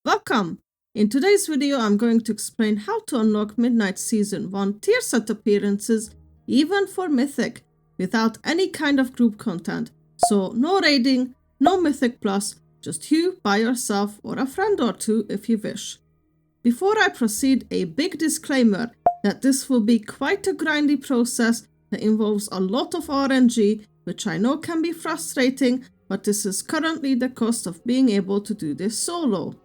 Welcome! In today's video, I'm going to explain how to unlock Midnight Season 1 tier set appearances, even for Mythic, without any kind of group content. So no raiding, no Mythic Plus, just you by yourself or a friend or two if you wish. Before I proceed, a big disclaimer that this will be quite a grindy process that involves a lot of RNG, which I know can be frustrating, but this is currently the cost of being able to do this solo.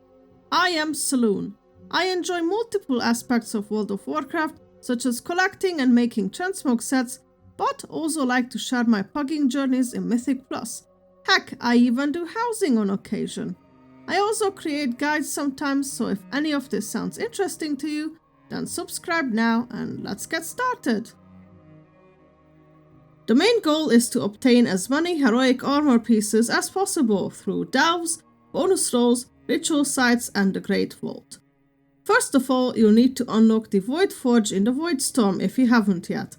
I am Saluun. I enjoy multiple aspects of World of Warcraft, such as collecting and making transmog sets, but also like to share my pugging journeys in Mythic Plus. Heck, I even do housing on occasion. I also create guides sometimes, so if any of this sounds interesting to you, then subscribe now and let's get started. The main goal is to obtain as many heroic armor pieces as possible through delves, bonus rolls, ritual sites and the Great Vault. First of all, you'll need to unlock the Void Forge in the Void Storm if you haven't yet.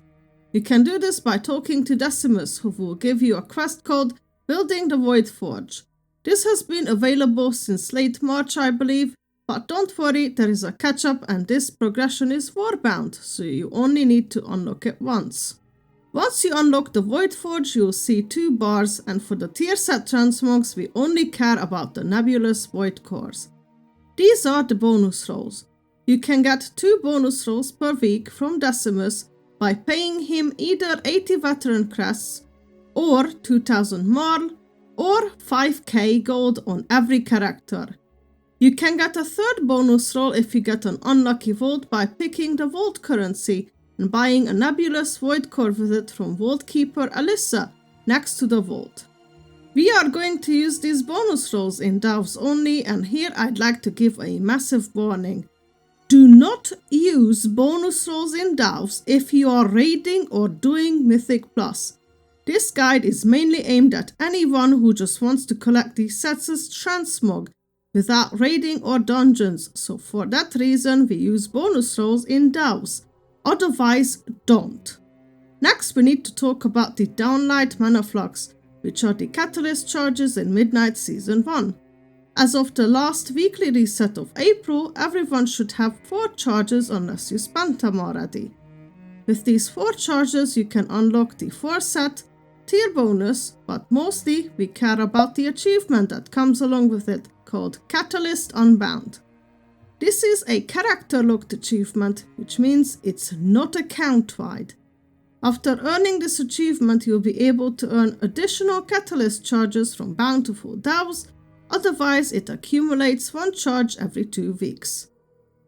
You can do this by talking to Decimus, who will give you a quest called Building the Void Forge. This has been available since late March, I believe, but don't worry, there is a catch-up and this progression is warbound, so you only need to unlock it once. Once you unlock the Void Forge, you'll see two bars, and for the tier set transmogs, we only care about the nebulous Void Cores. These are the bonus rolls. You can get 2 bonus rolls per week from Decimus by paying him either 80 veteran crests, or 2000 marl, or 5k gold on every character. You can get a third bonus roll if you get an unlucky vault by picking the vault currency and buying a nebulous Void Core visit from Vault Keeper Alyssa next to the vault. We are going to use these bonus rolls in delves only, and here I'd like to give a massive warning. Do not use bonus rolls in delves if you are raiding or doing Mythic Plus. This guide is mainly aimed at anyone who just wants to collect these sets as transmog without raiding or dungeons, so for that reason we use bonus rolls in delves. Otherwise, don't. Next, we need to talk about the Downlight Mana Flux, which are the Catalyst charges in Midnight Season 1. As of the last weekly reset of April, everyone should have 4 charges unless you spent them already. With these 4 charges, you can unlock the 4 set tier bonus, but mostly we care about the achievement that comes along with it, called Catalyze Unbound. This is a character-locked achievement, which means it's not account-wide. After earning this achievement, you'll be able to earn additional Catalyst charges from bountiful delves, otherwise it accumulates 1 charge every 2 weeks.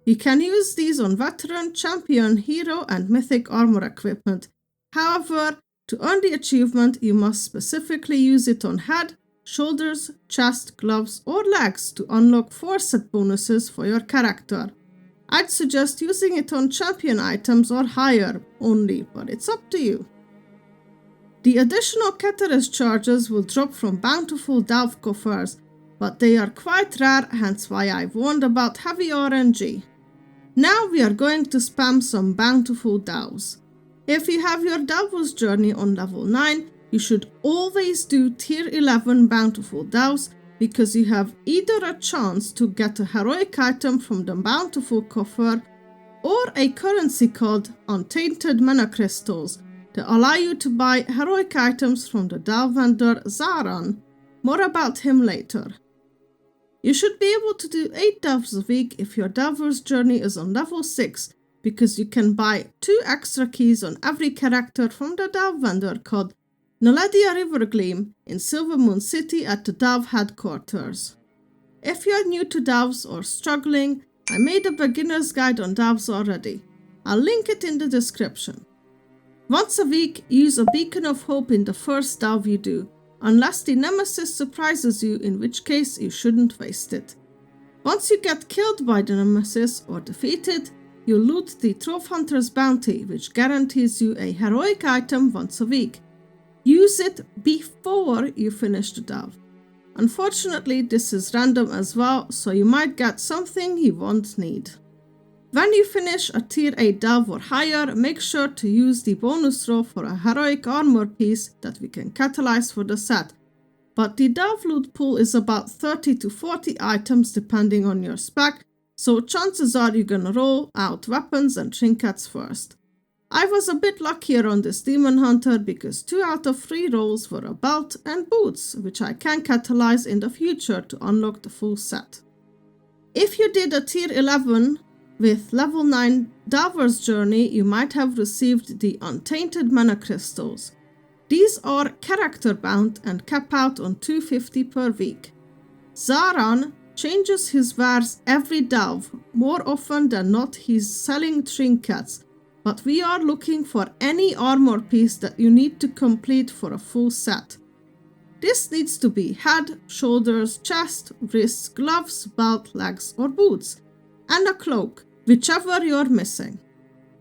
You can use these on veteran, champion, hero and mythic armor equipment. However, to earn the achievement, you must specifically use it on head, shoulders, chest, gloves or legs to unlock 4 set bonuses for your character. I'd suggest using it on champion items or higher only, but it's up to you. The additional Catalyst charges will drop from bountiful delve coffers, but they are quite rare, hence why I've warned about heavy RNG. Now we are going to spam some bountiful delves. If you have your Delver's journey on level 9, you should always do tier 11 bountiful delves because you have either a chance to get a heroic item from the bountiful coffer or a currency called Untainted Mana Crystals that allow you to buy heroic items from the Trovehunter Zah'ran. More about him later. You should be able to do 8 delves a week if your Delver's journey is on level 6 because you can buy 2 extra keys on every character from the delve vendor called Naledia Rivergleam in Silvermoon City at the delve headquarters. If you are new to delves or struggling, I made a beginner's guide on delves already. I'll link it in the description. Once a week, use a beacon of hope in the first delve you do, unless the nemesis surprises you, in which case you shouldn't waste it. Once you get killed by the nemesis or defeated, you loot the Trovehunter's bounty, which guarantees you a heroic item once a week. Use it before you finish the delve. Unfortunately, this is random as well, so you might get something you won't need. When you finish a tier 8 delve or higher, make sure to use the bonus roll for a heroic armor piece that we can catalyze for the set. but the Delve loot pool is about 30 to 40 items depending on your spec, so chances are you're gonna roll out weapons and trinkets first. I was a bit luckier on this Demon Hunter because 2 out of 3 rolls were a belt and boots, which I can catalyze in the future to unlock the full set. If you did a tier 11 with level 9 Delver's Journey, you might have received the Untainted Mana Crystals. These are character bound and cap out on 250 per week. Zah'ran changes his wares every delve. More often than not, he's selling trinkets, but we are looking for any armor piece that you need to complete for a full set. This needs to be head, shoulders, chest, wrists, gloves, belt, legs or boots, and a cloak, whichever you're missing.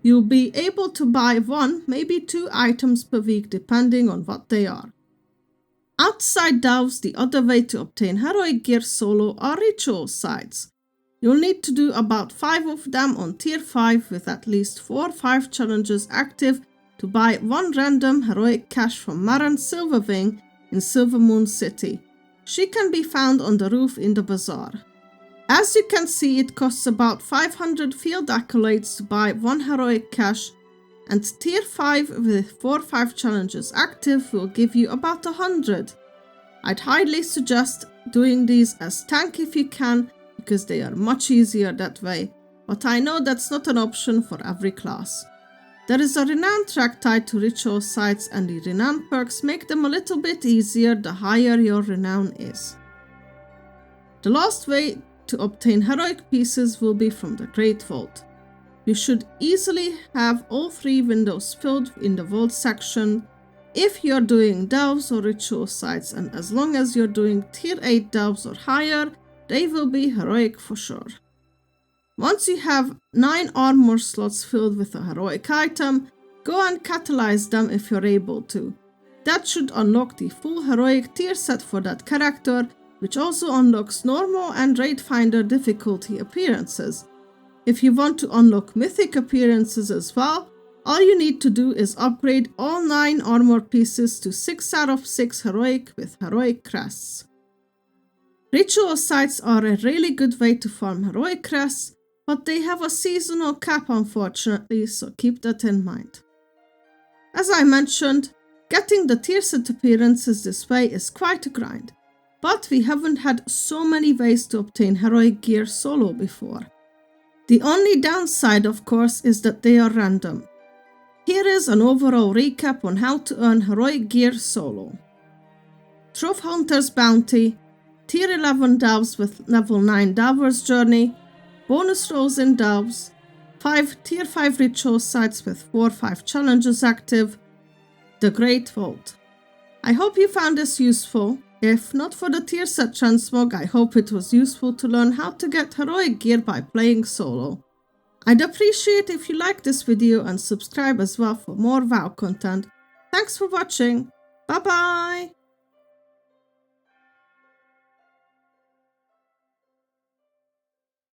You'll be able to buy 1, maybe 2 items per week depending on what they are. Outside delves, the other way to obtain heroic gear solo are ritual sites. You'll need to do about 5 of them on tier 5 with at least 4 or 5 challenges active to buy 1 random heroic cache from Maran Silverwing in Silvermoon City. She can be found on the roof in the bazaar. As you can see, it costs about 500 field accolades to buy 1 heroic cache, and tier 5 with 4 or 5 challenges active will give you about 100. I'd highly suggest doing these as tank if you can, because they are much easier that way, but I know that's not an option for every class. There is a renown track tied to ritual sites, and the renown perks make them a little bit easier the higher your renown is. The last way to obtain heroic pieces will be from the Great Vault. You should easily have all 3 windows filled in the vault section if you're doing delves or ritual sites, and as long as you're doing tier 8 delves or higher, they will be heroic for sure. Once you have 9 armor slots filled with a heroic item, go and catalyze them if you're able to. That should unlock the full heroic tier set for that character, which also unlocks normal and raid finder difficulty appearances. If you want to unlock mythic appearances as well, all you need to do is upgrade all 9 armor pieces to 6 out of 6 heroic with heroic crests. Ritual sites are a really good way to farm heroic crests, but they have a seasonal cap unfortunately, so keep that in mind. As I mentioned, getting the tier set appearances this way is quite a grind, but we haven't had so many ways to obtain heroic gear solo before. The only downside, of course, is that they are random. Here is an overall recap on how to earn heroic gear solo. Trovehunter's Bounty, tier 11 delves with level 9 Delver's Journey, bonus rolls in delves, 5 tier 5 ritual sites with 4 or 5 challenges active, the Great Vault. I hope you found this useful. If not for the tier set transmog, I hope it was useful to learn how to get heroic gear by playing solo. I'd appreciate if you like this video and subscribe as well for more WoW content. Thanks for watching. Bye bye!